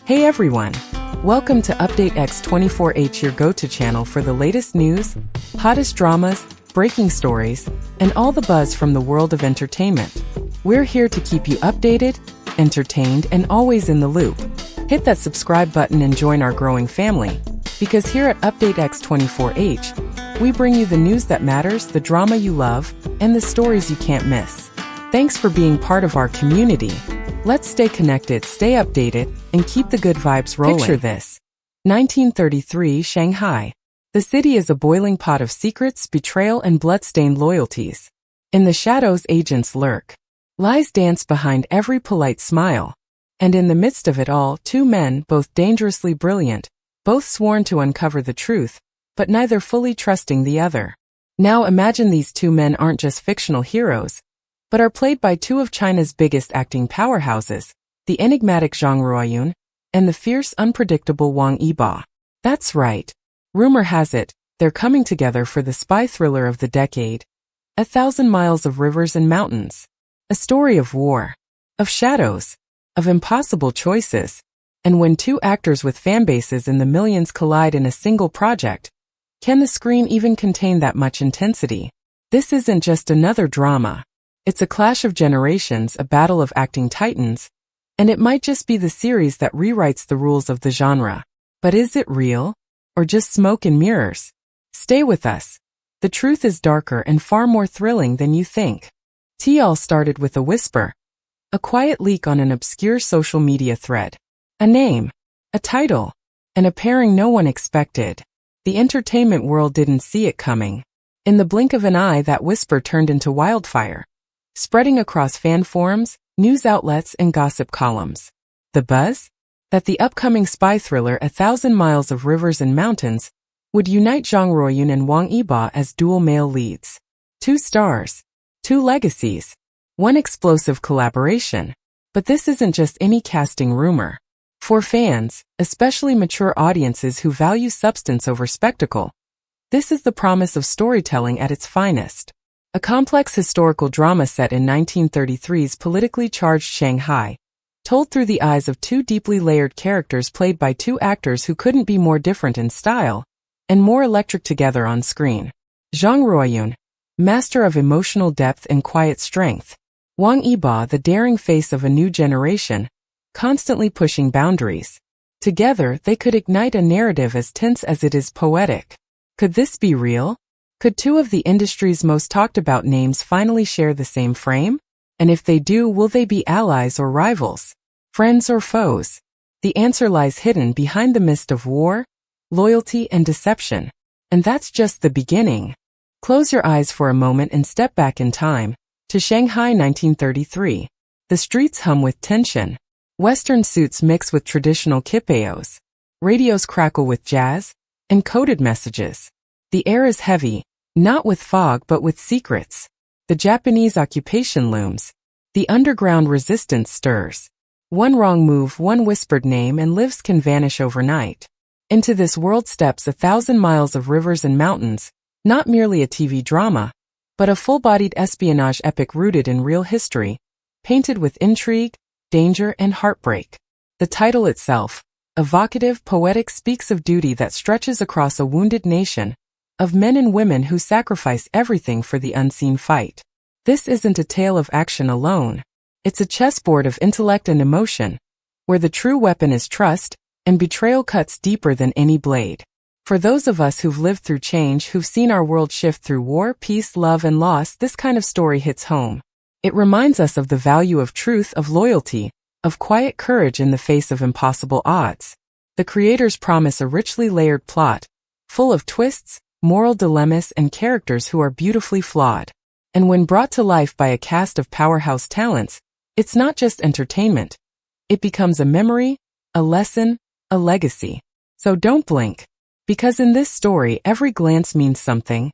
Hey everyone! Welcome to Update X24H, your go-to channel for the latest news, hottest dramas, breaking stories, and all the buzz from the world of entertainment. We're here to keep you updated, entertained, and always in the loop. Hit that subscribe button and join our growing family, because here at Update X24H, we bring you the news that matters, the drama you love, and the stories you can't miss. Thanks for being part of our community. Let's stay connected, stay updated, and keep the good vibes rolling. Picture this. 1933 Shanghai. The city is a boiling pot of secrets, betrayal, and blood-stained loyalties. In the shadows, agents lurk. Lies dance behind every polite smile. And in the midst of it all, two men, both dangerously brilliant, both sworn to uncover the truth, but neither fully trusting the other. Now imagine these two men aren't just fictional heroes, but are played by two of China's biggest acting powerhouses, the enigmatic Zhang Ruoyun and the fierce, unpredictable Wang Yibo. That's right. Rumor has it, they're coming together for the spy thriller of the decade, 1,000 Miles of Rivers and Mountains. A story of war, of shadows, of impossible choices. And when two actors with fanbases in the millions collide in a single project, can the screen even contain that much intensity? This isn't just another drama. It's a clash of generations, a battle of acting titans, and it might just be the series that rewrites the rules of the genre. But is it real? Or just smoke and mirrors? Stay with us. The truth is darker and far more thrilling than you think. It all started with a whisper. A quiet leak on an obscure social media thread. A name. A title. And a pairing no one expected. The entertainment world didn't see it coming. In the blink of an eye, that whisper turned into wildfire, spreading across fan forums, news outlets, and gossip columns. The buzz? That the upcoming spy thriller 1,000 Miles of Rivers and Mountains would unite Zhang Ruoyun and Wang Yibo as dual male leads. Two stars. Two legacies. One explosive collaboration. But this isn't just any casting rumor. For fans, especially mature audiences who value substance over spectacle, this is the promise of storytelling at its finest. A complex historical drama set in 1933's politically charged Shanghai, told through the eyes of two deeply layered characters played by two actors who couldn't be more different in style, and more electric together on screen. Zhang Ruoyun, master of emotional depth and quiet strength. Wang Yibo, the daring face of a new generation, constantly pushing boundaries. Together, they could ignite a narrative as tense as it is poetic. Could this be real? Could two of the industry's most talked about names finally share the same frame? And if they do, will they be allies or rivals? Friends or foes? The answer lies hidden behind the mist of war, loyalty, and deception. And that's just the beginning. Close your eyes for a moment and step back in time, to Shanghai 1933. The streets hum with tension. Western suits mix with traditional kipeos. Radios crackle with jazz and coded messages. The air is heavy, not with fog but with secrets. The Japanese occupation looms. The underground resistance stirs. One wrong move, one whispered name, and lives can vanish overnight. Into this world steps 1,000 Miles of Rivers and Mountains, not merely a TV drama, but a full-bodied espionage epic rooted in real history, painted with intrigue, danger, and heartbreak. The title itself, evocative, poetic, speaks of duty that stretches across a wounded nation, of men and women who sacrifice everything for the unseen fight. This isn't a tale of action alone. It's a chessboard of intellect and emotion, where the true weapon is trust, and betrayal cuts deeper than any blade. For those of us who've lived through change, who've seen our world shift through war, peace, love, and loss, this kind of story hits home. It reminds us of the value of truth, of loyalty, of quiet courage in the face of impossible odds. The creators promise a richly layered plot, full of twists, moral dilemmas, and characters who are beautifully flawed. And when brought to life by a cast of powerhouse talents, it's not just entertainment. It becomes a memory, a lesson, a legacy. So don't blink. Because in this story, every glance means something.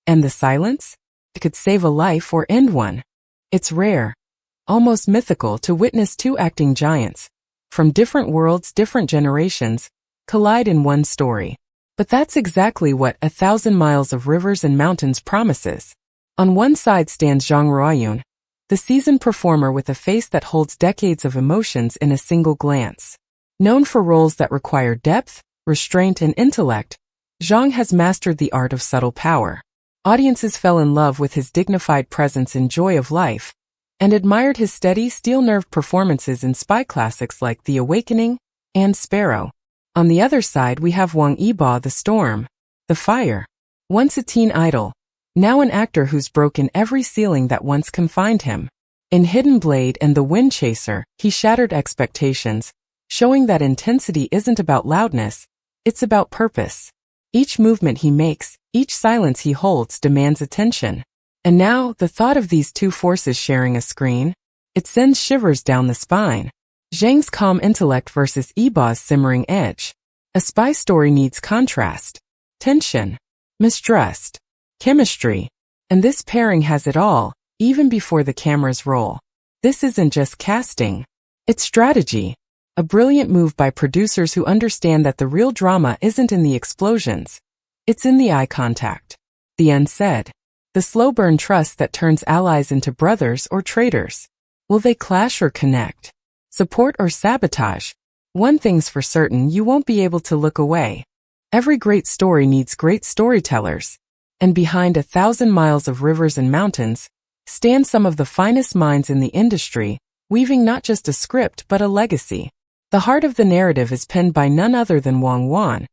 And the silence? It could save a life or end one. It's rare, almost mythical, to witness two acting giants, from different worlds, different generations, collide in one story. But that's exactly what 1,000 Miles of Rivers and Mountains promises. On one side stands Zhang Ruoyun, the seasoned performer with a face that holds decades of emotions in a single glance. Known for roles that require depth, restraint, and intellect, Zhang has mastered the art of subtle power. Audiences fell in love with his dignified presence and joy of life, and admired his steady, steel-nerved performances in spy classics like The Awakening and Sparrow. On the other side we have Wang Yibo, the storm, the fire. Once a teen idol, now an actor who's broken every ceiling that once confined him. In Hidden Blade and The Wind Chaser, he shattered expectations, showing that intensity isn't about loudness, it's about purpose. Each movement he makes, each silence he holds demands attention. And now, the thought of these two forces sharing a screen, it sends shivers down the spine. Zhang's calm intellect versus Yibo's simmering edge. A spy story needs contrast, tension, mistrust, chemistry, and this pairing has it all, even before the cameras roll. This isn't just casting, it's strategy. A brilliant move by producers who understand that the real drama isn't in the explosions, it's in the eye contact, the unsaid. The slow burn trust that turns allies into brothers or traitors. Will they clash or connect? Support or sabotage? One thing's for certain, you won't be able to look away. Every great story needs great storytellers. And behind 1,000 miles of rivers and mountains, stand some of the finest minds in the industry, weaving not just a script but a legacy. The heart of the narrative is penned by none other than Wang Yibo,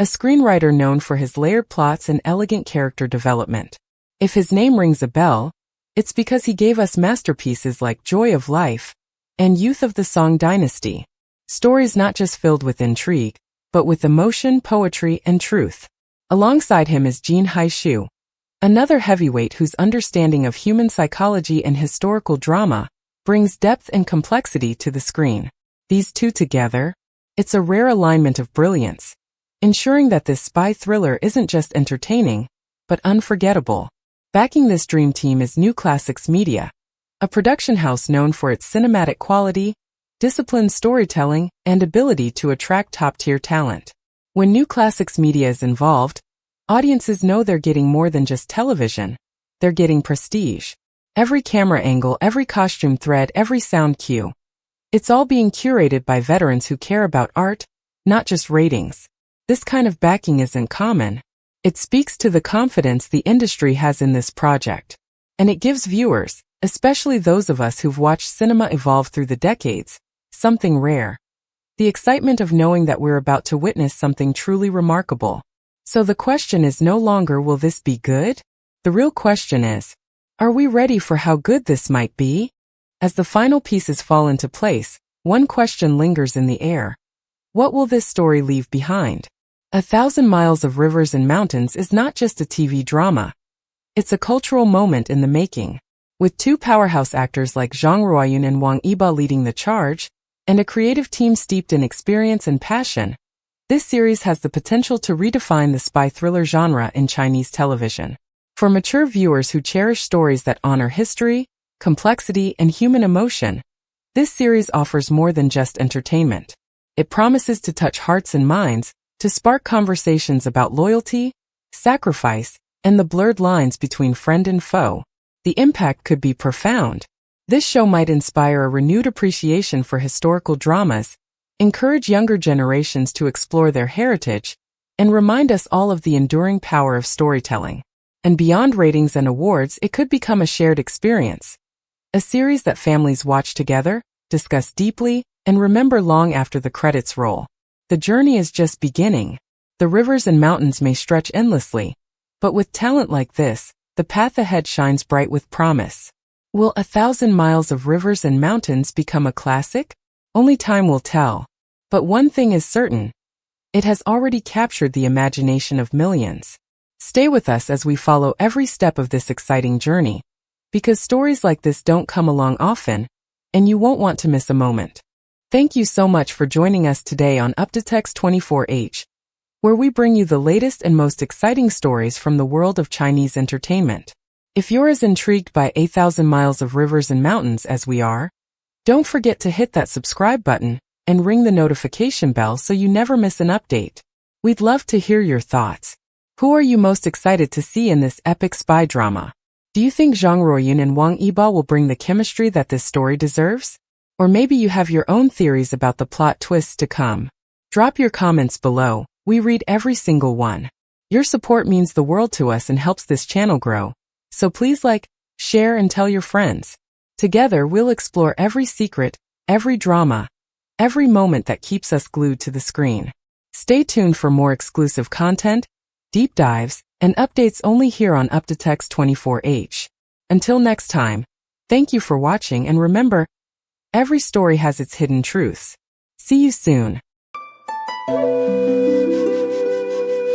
a screenwriter known for his layered plots and elegant character development. If his name rings a bell, it's because he gave us masterpieces like Joy of Life and Youth of the Song Dynasty. Stories not just filled with intrigue, but with emotion, poetry, and truth. Alongside him is Haishu, another heavyweight whose understanding of human psychology and historical drama brings depth and complexity to the screen. These two together, it's a rare alignment of brilliance, ensuring that this spy thriller isn't just entertaining, but unforgettable. Backing this dream team is New Classics Media, a production house known for its cinematic quality, disciplined storytelling, and ability to attract top-tier talent. When New Classics Media is involved, audiences know they're getting more than just television, they're getting prestige. Every camera angle, every costume thread, every sound cue. It's all being curated by veterans who care about art, not just ratings. This kind of backing isn't common. It speaks to the confidence the industry has in this project. And it gives viewers, especially those of us who've watched cinema evolve through the decades, something rare. The excitement of knowing that we're about to witness something truly remarkable. So the question is no longer, will this be good? The real question is, are we ready for how good this might be? As the final pieces fall into place, one question lingers in the air. What will this story leave behind? 1,000 Miles of Rivers and Mountains is not just a TV drama. It's a cultural moment in the making. With two powerhouse actors like Zhang Ruoyun and Wang Yibo leading the charge, and a creative team steeped in experience and passion, this series has the potential to redefine the spy thriller genre in Chinese television. For mature viewers who cherish stories that honor history, complexity, and human emotion, this series offers more than just entertainment. It promises to touch hearts and minds, to spark conversations about loyalty, sacrifice, and the blurred lines between friend and foe. The impact could be profound. This show might inspire a renewed appreciation for historical dramas, encourage younger generations to explore their heritage, and remind us all of the enduring power of storytelling. And beyond ratings and awards, it could become a shared experience. A series that families watch together, discuss deeply, and remember long after the credits roll. The journey is just beginning. The rivers and mountains may stretch endlessly, but with talent like this, the path ahead shines bright with promise. Will 1,000 Miles of Rivers and Mountains become a classic? Only time will tell. But one thing is certain. It has already captured the imagination of millions. Stay with us as we follow every step of this exciting journey, because stories like this don't come along often, and you won't want to miss a moment. Thank you so much for joining us today on UpdateX 24H, where we bring you the latest and most exciting stories from the world of Chinese entertainment. If you're as intrigued by 1,000 Miles of Rivers and Mountains as we are, don't forget to hit that subscribe button and ring the notification bell so you never miss an update. We'd love to hear your thoughts. Who are you most excited to see in this epic spy drama? Do you think Zhang Ruoyun and Wang Yibo will bring the chemistry that this story deserves? Or maybe you have your own theories about the plot twists to come. Drop your comments below. We read every single one. Your support means the world to us and helps this channel grow. So please like, share, and tell your friends. Together we'll explore every secret, every drama, every moment that keeps us glued to the screen. Stay tuned for more exclusive content, deep dives, and updates only here on UpDateX 24H. Until next time, thank you for watching, and remember, every story has its hidden truths. See you soon.